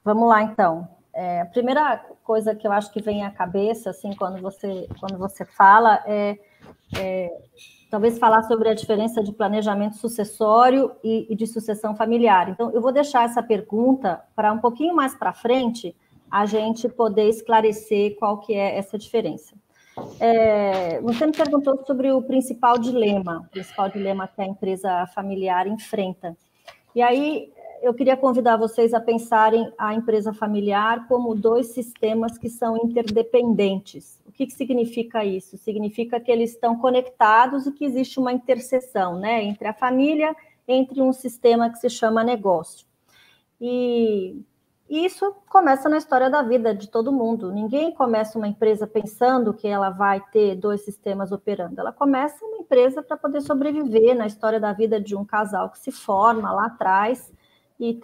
Vamos lá, então. A primeira coisa que eu acho que vem à cabeça, assim, quando você fala, talvez falar sobre a diferença de planejamento sucessório e de sucessão familiar. Então, eu vou deixar essa pergunta para um pouquinho mais para frente, a gente poder esclarecer qual que é essa diferença. Você me perguntou sobre o principal dilema que a empresa familiar enfrenta. E aí, eu queria convidar vocês a pensarem a empresa familiar como dois sistemas que são interdependentes. O que significa isso? Significa que eles estão conectados e que existe uma interseção, né, entre a família, entre um sistema que se chama negócio. E isso começa na história da vida de todo mundo. Ninguém começa uma empresa pensando que ela vai ter dois sistemas operando. Ela começa uma empresa para poder sobreviver na história da vida de um casal que se forma lá atrás e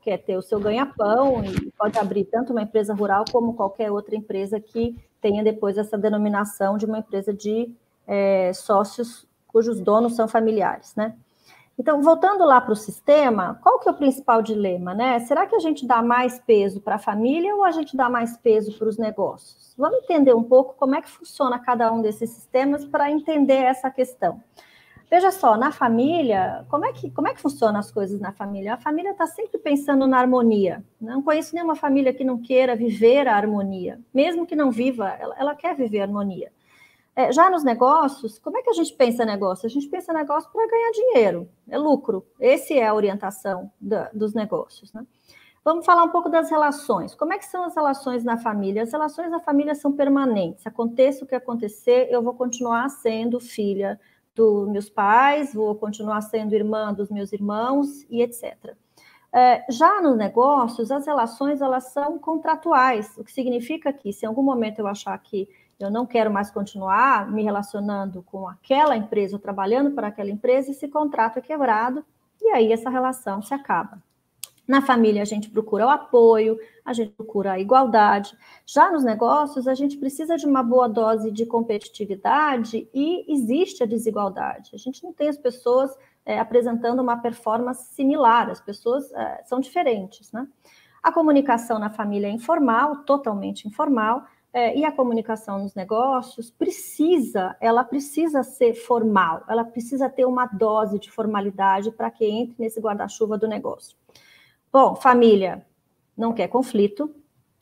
quer ter o seu ganha-pão e pode abrir tanto uma empresa rural como qualquer outra empresa que tenha depois essa denominação de uma empresa de sócios cujos donos são familiares, né? Então, voltando lá para o sistema, qual que é o principal dilema, né? Será que a gente dá mais peso para a família ou a gente dá mais peso para os negócios? Vamos entender um pouco como é que funciona cada um desses sistemas para entender essa questão. Veja só, na família, como é que funcionam as coisas na família? A família está sempre pensando na harmonia. Não conheço nenhuma família que não queira viver a harmonia. Mesmo que não viva, ela quer viver a harmonia. Já nos negócios, como é que a gente pensa negócio? A gente pensa negócio para ganhar dinheiro, é lucro. Essa é a orientação dos negócios, né? Vamos falar um pouco das relações. Como é que são as relações na família? As relações na família são permanentes. Aconteça o que acontecer, eu vou continuar sendo filha dos meus pais, vou continuar sendo irmã dos meus irmãos e etc. Já nos negócios, as relações elas são contratuais, o que significa que se em algum momento eu achar que eu não quero mais continuar me relacionando com aquela empresa ou trabalhando para aquela empresa, esse contrato é quebrado e aí essa relação se acaba. Na família, a gente procura o apoio, a gente procura a igualdade. Já nos negócios, a gente precisa de uma boa dose de competitividade e existe a desigualdade. A gente não tem as pessoas apresentando uma performance similar, as pessoas são diferentes, né? A comunicação na família é informal, totalmente informal, e a comunicação nos negócios precisa ser formal, ela precisa ter uma dose de formalidade para que entre nesse guarda-chuva do negócio. Bom, família não quer conflito,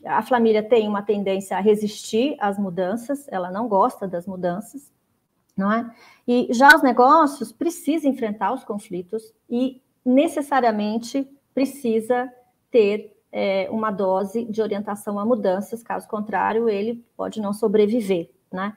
a família tem uma tendência a resistir às mudanças, ela não gosta das mudanças, não é? E já os negócios precisam enfrentar os conflitos e necessariamente precisa ter uma dose de orientação a mudanças, caso contrário, ele pode não sobreviver, né?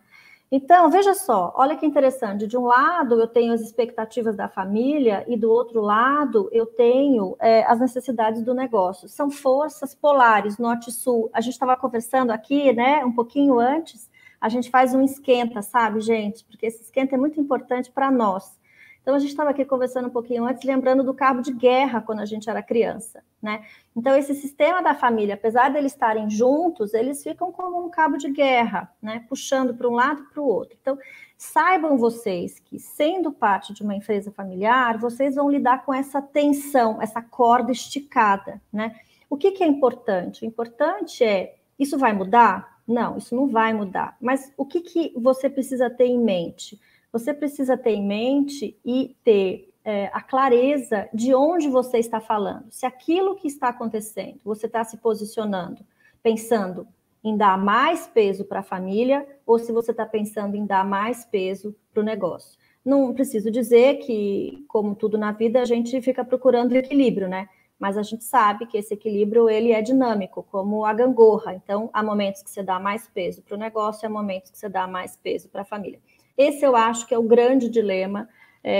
Então, veja só, olha que interessante, de um lado eu tenho as expectativas da família e do outro lado eu tenho as necessidades do negócio. São forças polares, norte e sul. A gente estava conversando aqui, né, um pouquinho antes, a gente faz um esquenta, sabe, gente? Porque esse esquenta é muito importante para nós. Então, a gente estava aqui conversando um pouquinho antes, lembrando do cabo de guerra quando a gente era criança, né? Então, esse sistema da família, apesar de eles estarem juntos, eles ficam como um cabo de guerra, né? Puxando para um lado e para o outro. Então, saibam vocês que, sendo parte de uma empresa familiar, vocês vão lidar com essa tensão, essa corda esticada, né? O que é importante? O importante é, isso vai mudar? Não, isso não vai mudar. Mas o que você precisa ter em mente? Você precisa ter em mente e ter a clareza de onde você está falando. Se aquilo que está acontecendo, você está se posicionando, pensando em dar mais peso para a família, ou se você está pensando em dar mais peso para o negócio. Não preciso dizer que, como tudo na vida, a gente fica procurando equilíbrio, né? Mas a gente sabe que esse equilíbrio ele é dinâmico, como a gangorra. Então, há momentos que você dá mais peso para o negócio, há momentos que você dá mais peso para a família. Esse eu acho que é o grande dilema.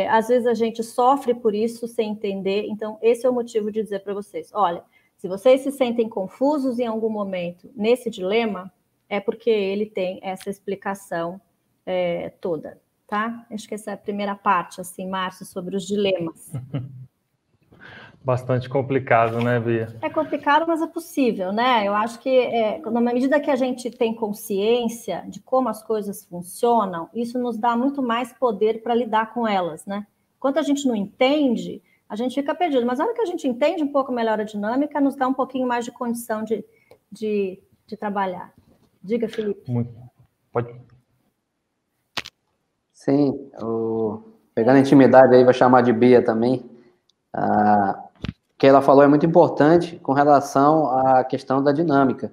Às vezes a gente sofre por isso sem entender. Então, esse é o motivo de dizer para vocês, olha, se vocês se sentem confusos em algum momento nesse dilema, é porque ele tem essa explicação toda, tá? Acho que essa é a primeira parte, assim, Márcio, sobre os dilemas. Bastante complicado, né, Bia? É complicado, mas é possível, né? Eu acho que, na medida que a gente tem consciência de como as coisas funcionam, isso nos dá muito mais poder para lidar com elas, né? Enquanto a gente não entende, a gente fica perdido. Mas a hora que a gente entende um pouco melhor a dinâmica, nos dá um pouquinho mais de condição de trabalhar. Diga, Felipe. Pode. Sim, pegando a intimidade aí, vou chamar de Bia também. O que ela falou é muito importante com relação à questão da dinâmica.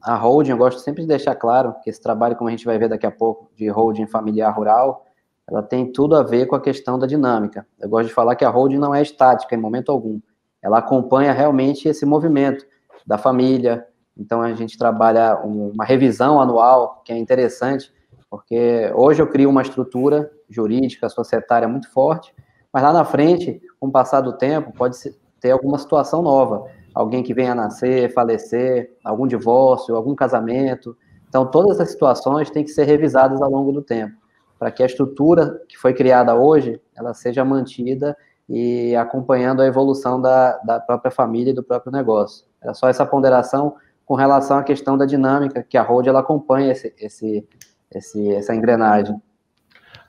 A holding, eu gosto sempre de deixar claro que esse trabalho, como a gente vai ver daqui a pouco, de holding familiar rural, ela tem tudo a ver com a questão da dinâmica. Eu gosto de falar que a holding não é estática em momento algum. Ela acompanha realmente esse movimento da família. Então, a gente trabalha uma revisão anual, que é interessante, porque hoje eu crio uma estrutura jurídica, societária muito forte, mas lá na frente, com o passar do tempo, pode ter alguma situação nova. Alguém que venha a nascer, falecer, algum divórcio, algum casamento. Então, todas essas situações têm que ser revisadas ao longo do tempo, para que a estrutura que foi criada hoje, ela seja mantida e acompanhando a evolução da própria família e do próprio negócio. Era só essa ponderação com relação à questão da dinâmica, que a holding ela acompanha essa engrenagem.